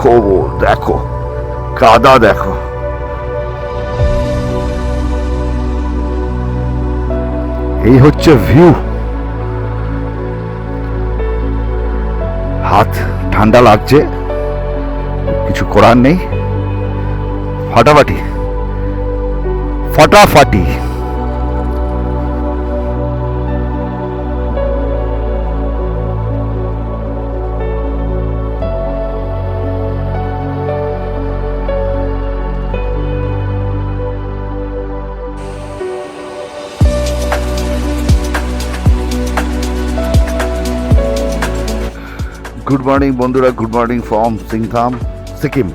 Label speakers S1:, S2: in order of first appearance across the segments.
S1: দেখো দেখো, কাদা দেখো। এই হচ্ছে ভিউ। হাত ঠান্ডা লাগছে, কিছু করার নেই। ফাটাফাটি ফাটাফাটি। গুড মর্নিং বন্ধুরা, good morning from Singtam, Sikkim.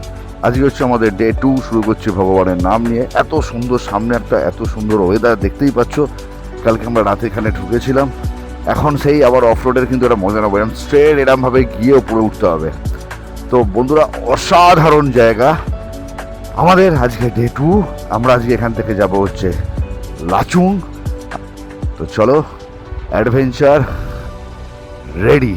S1: আজকে হচ্ছে আমাদের ডে 2, শুরু করছি ভগবানের নাম নিয়ে। এত সুন্দর সামনে একটা এত সুন্দর ওয়েদার, দেখতেই পাচ্ছ। কালকে আমরা রাতে এখানে ঢুকেছিলাম, এখন সেই আবার অফ রোডের কিন্তু একটা মজা নেবো। এরকম স্ট্রেট এরমভাবে গিয়ে উপরে উঠতে হবে। তো বন্ধুরা, অসাধারণ জায়গা আমাদের আজকে ডে 2। আমরা আজকে এখান থেকে যাব হচ্ছে লাচুং। তো চলো, অ্যাডভেঞ্চার রেডি।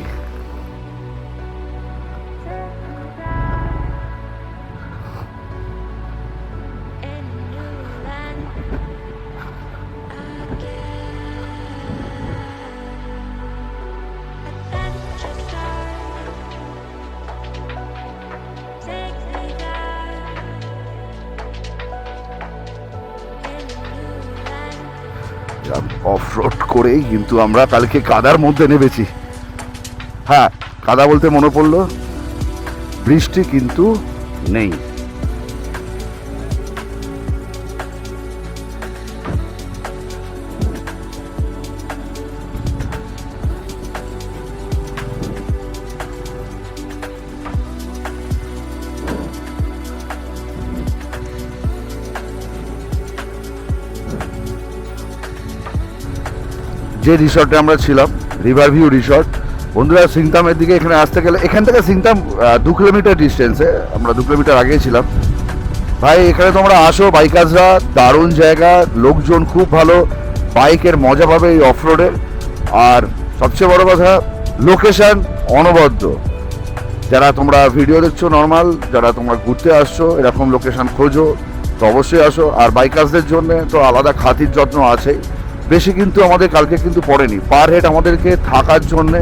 S1: অফ রোড করেই কিন্তু আমরা কালকে কাদার মধ্যে নেমেছি। হ্যাঁ, কাদা বলতে মনে পড়লো, বৃষ্টি কিন্তু নেই। যে রিসর্টে আমরা ছিলাম, রিভার ভিউ রিসর্ট, বন্ধুরা, সিংতামের দিকে এখানে আসতে গেলে এখান থেকে সিংতাম 2 কিলোমিটার ডিস্টেন্সে। আমরা 2 কিলোমিটার আগেই ছিলাম। ভাই, এখানে তোমরা আসো বাইকার্সরা, দারুণ জায়গা, লোকজন খুব ভালো, বাইকের মজা পাবে এই অফ রোডে। আর সবচেয়ে বড় কথা, লোকেশন অনবদ্য। যারা তোমরা ভিডিও দেখছো নর্মাল, যারা তোমরা ঘুরতে আসছো, এরকম লোকেশন খোঁজো তো অবশ্যই আসো। আর বাইকার্সদের জন্য তো আলাদা খাতির যত্ন আছেই। বেশি কিন্তু আমাদের কালকে কিন্তু পড়েনি, পার হেড আমাদেরকে থাকার জন্যে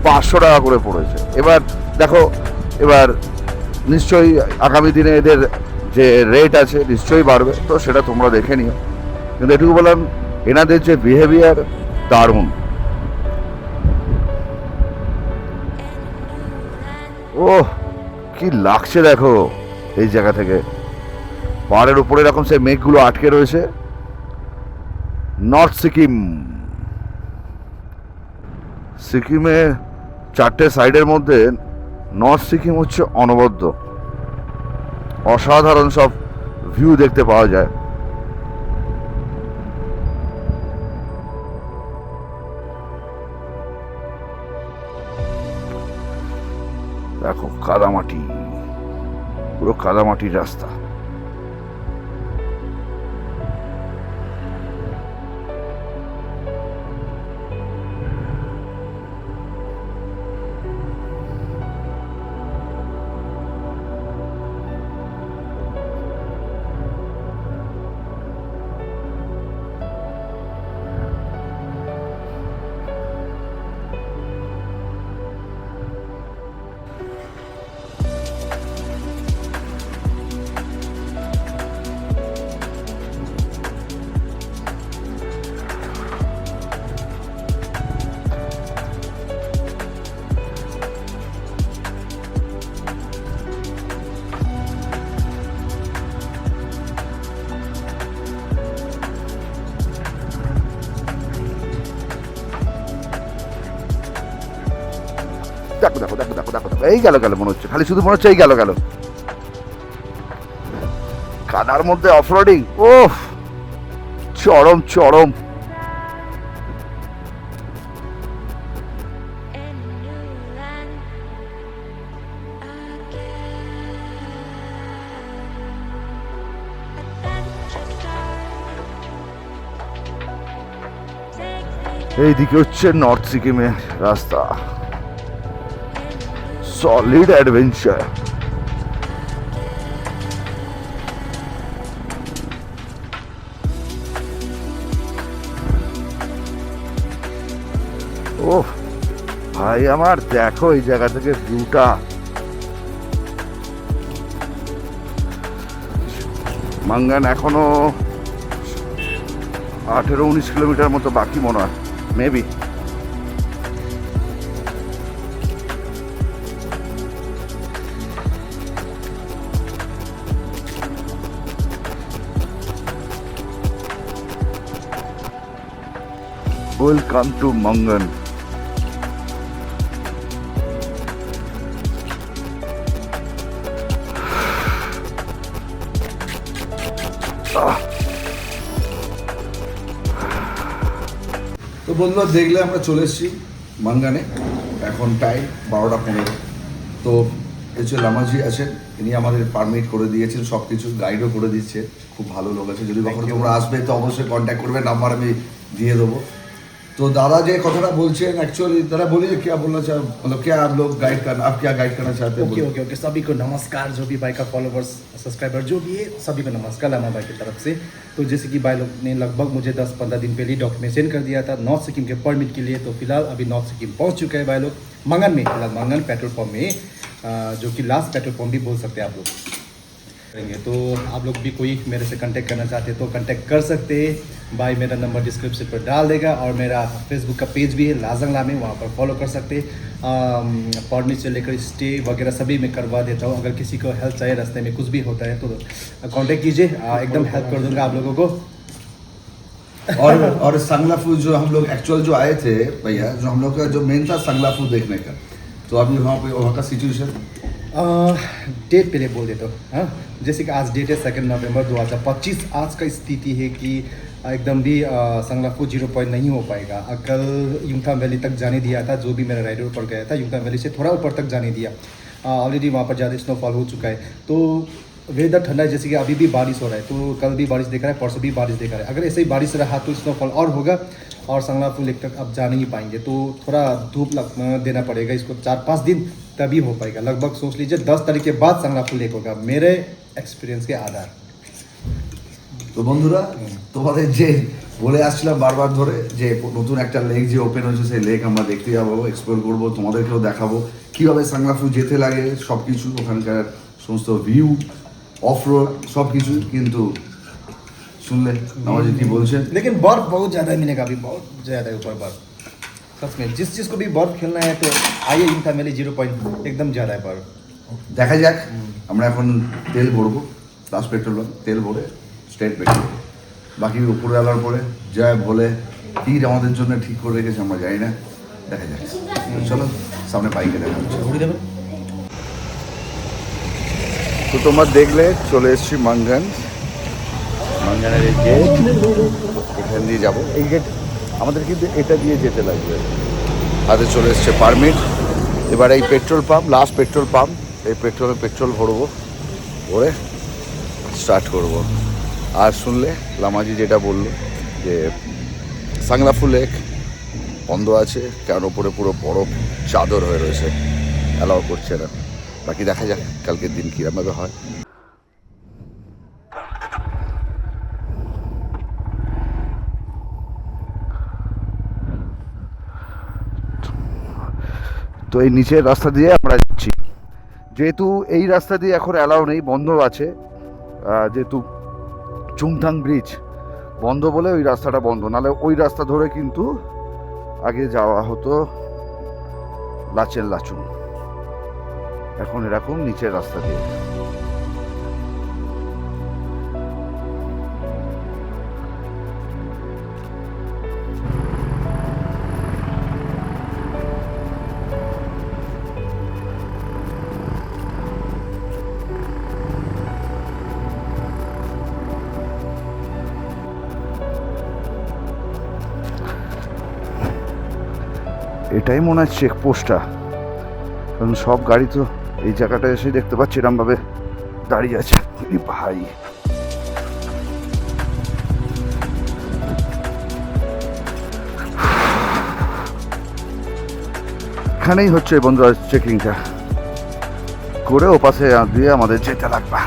S1: 500 টাকা করে পড়েছে। এবার দেখো, এবার নিশ্চয়ই আগামী দিনে এদের যে রেট আছে নিশ্চয়ই বাড়বে, তো সেটা তোমরা দেখে নিও। কিন্তু এটুকু বললাম, এনাদের যে বিহেভিয়ার দারুণ। ওহ, কি লাগছে দেখো এই জায়গা থেকে। পাহাড়ের উপরে এরকম সেই মেঘগুলো আটকে রয়েছে। নর্থ সিকিম, সিকিমের 4টে সাইডের মধ্যে নর্থ সিকিম হচ্ছে অনবদ্য। অসাধারণ সব ভিউ দেখতে পাওয়া যায়। দেখো কাদামাটি, পুরো কাদামাটির রাস্তা। দেখো দেখো দেখো দেখো দেখো দেখো, এই গেল গেল মনে হচ্ছে, খালি শুধু মনে হচ্ছে এই গেল গেল। কাদার মধ্যে অফরোডিং, ওহ চরম চরম। এইদিকে হচ্ছে নর্থ সিকিমের রাস্তা। Solid adventure. ভাই আমার দেখো এই জায়গা থেকে ভিউটা, মাঙ্গান এখনো 18-19 কিলোমিটার মতো বাকি মনে হয়, মেবি। Welcome to Mangan. তো বন্ধুরা দেখলে আমরা চলে এসেছি মাঙ্গানে, এখন টাইম 12:15। তো হচ্ছে লামাজি আছেন, ইনি আমাদের পারমিট করে দিয়েছেন, সব কিছু গাইডও করে দিচ্ছে, খুব ভালো লোক আছে। যদি কখনো তোমরা আসবে তো অবশ্যই কন্ট্যাক্ট করবে, নাম্বার আমি দিয়ে দেবো। तो दादा जे कथाटा बोलছেন एक्चुअली दादा बोलिए क्या बोलना चाह, मतलब क्या आप लोग गाइड करना, आप क्या गाइड करना चाहते हैं?
S2: ओके सभी को नमस्कार, जो भी भाई का फॉलोवर्स सब्सक्राइबर जो भी है सभी को नमस्कार लामा भाई की तरफ से। तो जैसे कि भाई लोग ने लगभग मुझे 10-15 दिन पहले डॉक्यूमेंट सेंड कर दिया था नॉर्थ सिक्किम के परमिट के लिए। तो फिलहाल अभी नॉर्थ सिक्किम पहुंच चुके हैं भाई लोग, मंगन में, फिलहाल मंगन पेट्रोल पंप में, जो कि लास्ट पेट्रोल पंप भी बोल सकते हैं आप लोग करेंगे। तो आप लोग भी कोई मेरे से कांटेक्ट करना चाहते हैं तो कांटेक्ट कर सकते हैं, भाई मेरा नंबर डिस्क्रिप्शन पर डाल देगा, और मेरा फेसबुक का पेज भी है लाजंग लामे, वहाँ पर फॉलो कर सकते हैं। परमिट से लेकर स्टे वगैरह सभी मैं करवा देता हूँ। अगर किसी को हेल्प चाहिए, रास्ते में कुछ भी होता है तो कांटेक्ट कीजिए, एकदम हेल्प कर दूंगा आप लोगों को।
S1: और संगलाफू जो हम लोग एक्चुअल जो आए थे भैया, जो हम लोग का जो मेन था संगलाफू देखने का, तो अभी वहाँ का सिचुएशन
S2: डेट पहले बोल देता हूँ। हाँ, जैसे कि आज डेट है 2 नवंबर 2025। आज का स्थिति है कि एकदम भी संगलाफू 0 पॉइंट नहीं हो पाएगा। कल युमथांग वैली तक जाने दिया था, जो भी मेरा राइडर ऊपर गया था, युमथांग वैली से थोड़ा ऊपर तक जाने दिया। ऑलरेडी वहाँ पर ज़्यादा स्नोफॉल हो चुका है। तो वेदर ठंडा है, जैसे कि अभी भी बारिश हो रहा है, तो कल भी बारिश दिख रहा है, परसों भी बारिश दिख रहा है। अगर ऐसे ही बारिश रहा तो स्नोफॉल और होगा, और संगलाफू लेक तक अब जा नहीं पाएंगे। तो थोड़ा धूप देना पड़ेगा इसको, 4-5 दिन तभी हो पाएगा। लगभग सोच लीजिए 10 तारीख के बाद संगलाफू लेक होगा, मेरे एक्सपिरियंस के आधार।
S1: তো বন্ধুরা তোমাদের যে বলে আসছিলাম বারবার ধরে যে নতুন একটা লেক যে ওপেন হয়েছে, সেই লেক আমরা দেখতে যাবো, এক্সপ্লোর করবো, তোমাদেরকেও দেখাবো কীভাবে সাংলাফু যেতে লাগে, সব কিছু ওখানকার সমস্ত ভিউ, অফ রোড সব কিছু। কিন্তু শুনলে আমাদের কি বলছেন,
S2: लेकिन बर्फ बहुत ज़्यादा मिलेगा, अभी बहुत ज़्यादा है ऊपर बर्फ। सच में जिस चीज़ को भी बर्फ खेलना है तो आइए, युमथांग वैली 0 पॉइंट एकदम ज़्यादा है बर्फ।
S1: দেখা যাক। আমরা এখন তেল ভরবো, লাস্ট পেট্রোল তেল ভরে স্টেট পেট্রোল, বাকি উপরে আলার পরে জয় ভোলে কী আমাদের জন্য ঠিক করে রেখেছে আমরা জানি না, দেখা যাক। চলো সামনে বাইকে দেখা হচ্ছে। তো তোমরা দেখলে চলে এসেছি মাঙ্গান, মাঙ্গানের এই গেট, এখান দিয়ে যাবো। এই গেট আমাদের কিন্তু এটা দিয়ে যেতে লাগবে। হাতে চলে এসছে পারমিট। এবার এই petrol pump, last petrol pump, এই পেট্রোল ভরবো, ভরে স্টার্ট করব। আর শুনলে লামাজি যেটা বললো যে সাংলাফু লেক বন্ধ আছে, কেন ওপরে পুরো বরফ চাদর হয়ে রয়েছে, অ্যালাউ করছে না। বাকি দেখা যাক কালকের দিন কীরকমভাবে হয়। তো এই নিচের রাস্তা দিয়ে আমরা যাচ্ছি, যেহেতু এই রাস্তা দিয়ে এখন অ্যালাউ নেই, বন্ধ আছে, যেহেতু চুংথাং ব্রিজ বন্ধ বলে ওই রাস্তাটা বন্ধ, নাহলে ওই রাস্তা ধরে কিন্তু আগে যাওয়া হতো লাচেন লাচুং। এখন এরকম নিচের রাস্তা দিয়ে। এটাই মনে হয় চেকপোস্টটা, কারণ সব গাড়ি তো এই জায়গাটা এসে দেখতে পাচ্ছি এরমভাবে দাঁড়িয়ে আছে। ভাই এখানেই হচ্ছে বন্ধুরা চেকিংটা করে ও পাশে দিয়ে আমাদের যেতে লাগবে।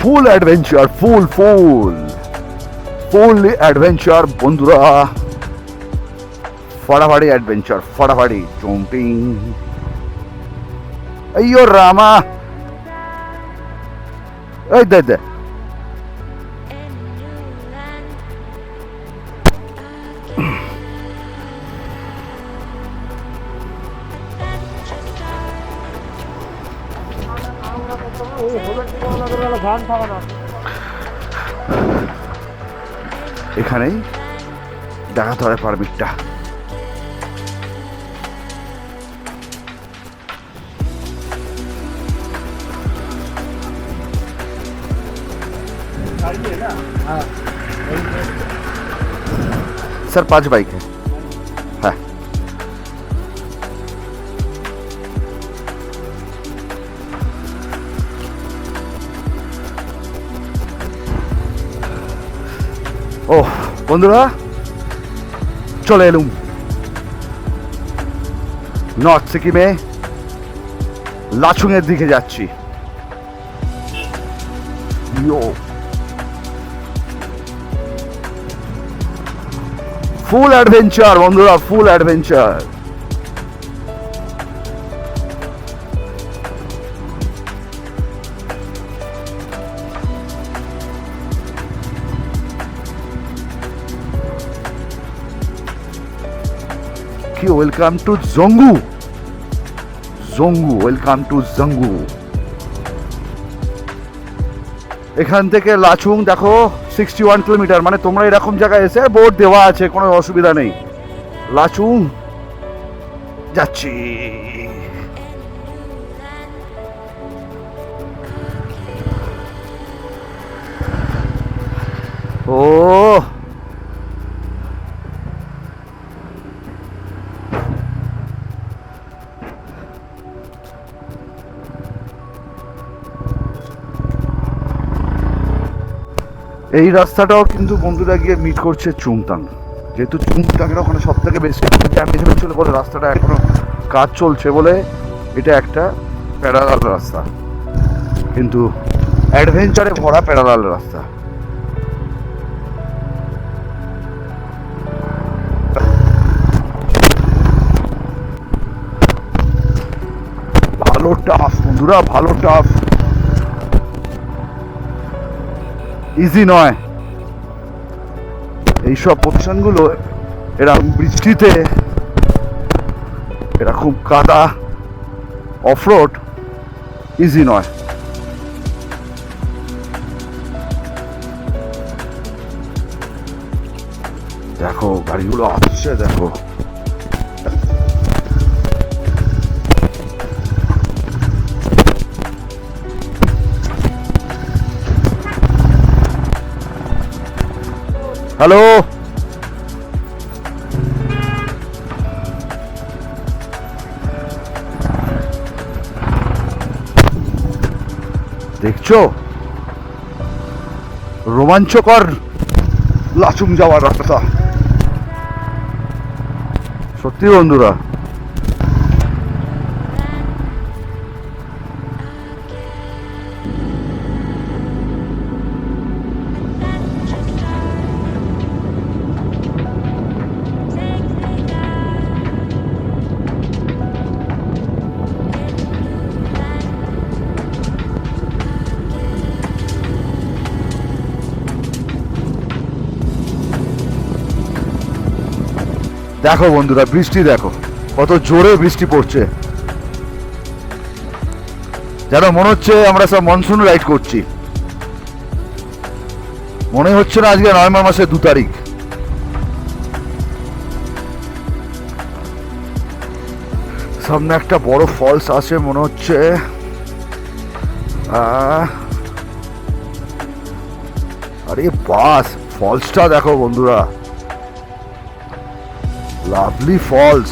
S1: ফুল অ্যাডভেঞ্চার, ফুল অ্যাডভেঞ্চার বন্ধুরা, ফাড়াফাড়ি অ্যাডভেঞ্চার, ফাড়াফাড়ি জম্পিং। আইয়ো রামা, এই দে দে এখানেই দেখাতে হবে পারমিটটা। सर 5 बाइक है। हाँ ওহ বন্ধুরা চলে এলুম নর্থ সিকিমে, লাচুং এর দিকে যাচ্ছি। ফুল অ্যাডভেঞ্চার বন্ধুরা, ফুল অ্যাডভেঞ্চার। কি ওয়েলকাম টু জঙ্গু, ওয়েলকাম টু জঙ্গু। এখান থেকে লাচুং দেখো 61 কিলোমিটার, মানে তোমরা এরকম জায়গায় এসে বোর্ড দেওয়া আছে, কোনো অসুবিধা নেই। লাচুং যাচ্ছি। ও এই রাস্তাটাও কিন্তু বন্ধুরা গিয়ে মিট করছে চুংতাং, যেহেতু চুংতাংয়ের ওখানে সব থেকে বেশি ড্যামেজ হয়েছিল বলে রাস্তাটা এখনো কাজ চলছে বলে এটা একটা প্যারালাল রাস্তা, কিন্তু অ্যাডভেঞ্চারে ভরা প্যারালাল রাস্তা। ভালো টাফ বন্ধুরা, ভালো টাফ, ইজি নয় এইসব পোর্শনগুলো। এরকম বৃষ্টিতে এরা খুব কাদা, অফরোড ইজি নয়। দেখো গাড়িগুলো আসছে, দেখো হ্যালো। দেখছো রোমাঞ্চকর লাচুং যাওয়ার রাস্তা, সত্যি বন্ধুরা। দেখো বন্ধুরা বৃষ্টি দেখো, কত জোরে বৃষ্টি পড়ছে, যেন মনে হচ্ছে আমরা সব মনসুন রাইড করছি। মনে হচ্ছে না আজকে নভেম্বর মাসের 2 তারিখ। সামনে একটা বড় ফলস আছে মনে হচ্ছে। আরে বাস, ফলসটা দেখো বন্ধুরা, লাভলি ফলস।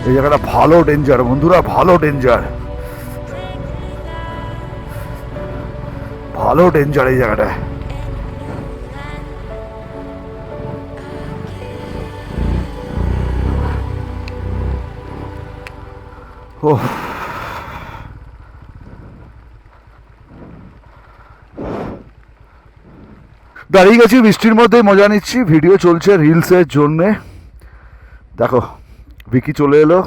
S1: এই জায়গাটা ভালো ডেঞ্জার বন্ধুরা, ভালো ডেঞ্জার, ভালো ডেঞ্জার এই জায়গাটা। ও দাঁড়িয়ে গেছি বৃষ্টির মধ্যে, মজা নিচ্ছি, ভিডিও চলছে রিলসের জন্যে। দেখো ভিকি চলে এলো,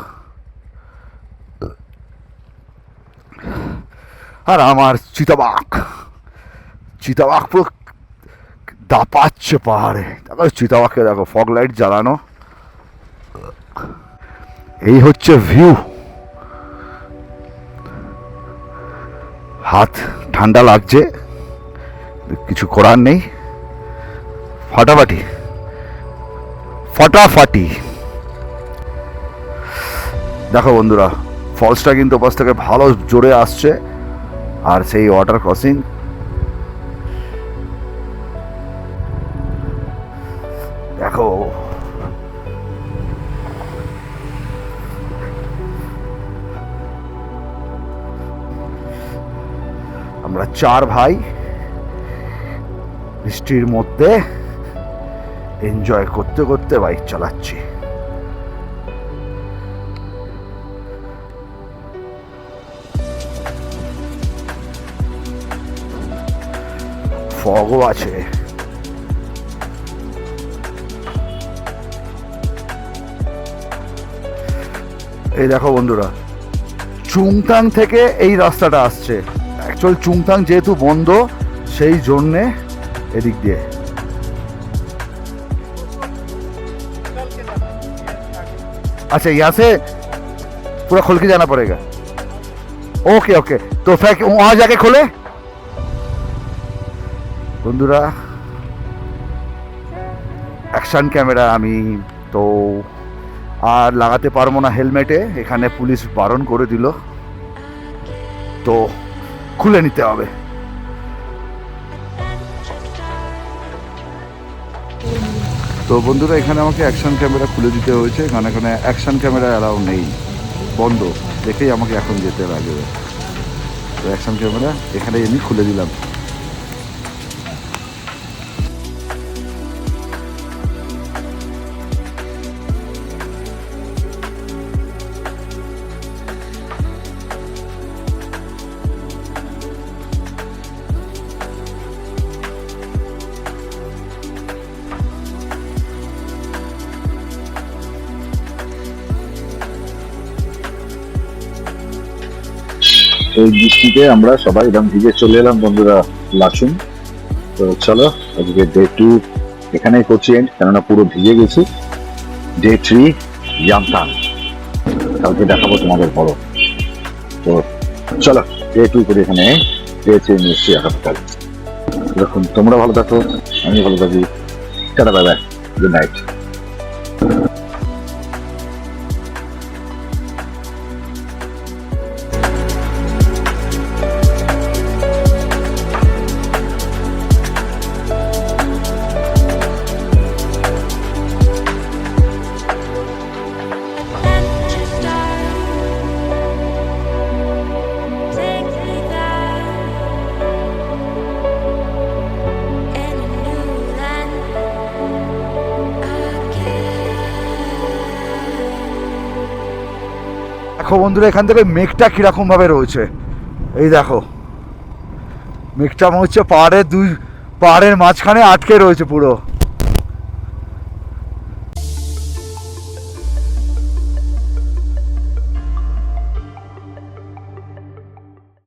S1: আর আমার চিতাবাঘ পুরো দাপাচ্ছে পাহাড়ে। দেখো চিতাবাঘকে দেখো, ফগ লাইট জ্বালানো, এই হচ্ছে ভিউ। হাত ঠান্ডা লাগছে, কিছু করার নেই, ফাটাফাটি। দেখো বন্ধুরা, ফলসটা কিন্তু ওপাশ থেকে ভালো জোরে আসছে, আর সেই ওয়াটার ক্রসিং দেখো। আমরা 4 ভাই বৃষ্টির মধ্যে এনজয় করতে করতে বাইক চালাচ্ছি। ফগও আছে। এই দেখো বন্ধুরা, চুংতাং থেকে এই রাস্তাটা আসছে। অ্যাকচুয়াল চুংতাং যেহেতু বন্ধ, সেই জন্যে এদিক দিয়ে। अच्छा यहाँ से पूरा खोल के जाना पड़ेगा। ओके ओके, तो फिर वहां जाके खोले বন্ধুরা। অ্যাকশন ক্যামেরা আমি তো আর লাগাতে পারবো না হেলমেটে, এখানে পুলিশ বারণ করে দিল, তো খুলে নিতে হবে। তো বন্ধুরা, এখানে আমাকে অ্যাকশন ক্যামেরা খুলে দিতে হয়েছে, কারণ এখানে অ্যাকশন ক্যামেরা অ্যালাউ নেই, বন্ধ, দেখেই আমাকে এখন যেতে লাগবে। তো অ্যাকশন ক্যামেরা এখানে এমনি খুলে দিলাম। এই বৃষ্টিতে আমরা সবাই একদম ভিজে চলে এলাম বন্ধুরা লাচুং। তো চলো আজকে ডে 2 এখানেই করছি এন্ড, কেননা পুরো ভিজে গেছি। ডে 3 ইয়ামতাং, কালকে দেখাবো তোমাদের বড়। তো চলো ডে 2 করে এখানে ডে 3 নিচ্ছি আগামীকাল। যখন তোমরা ভালো থাকো, আমি ভালো থাকি। Tata, bye bye, good night. দেখো বন্ধুরা, এখান থেকে মেঘটা কিরকম ভাবে রয়েছে, এই দেখো মেঘটা মনে হচ্ছে পাহাড়ের মাঝখানে আটকে রয়েছে পুরো।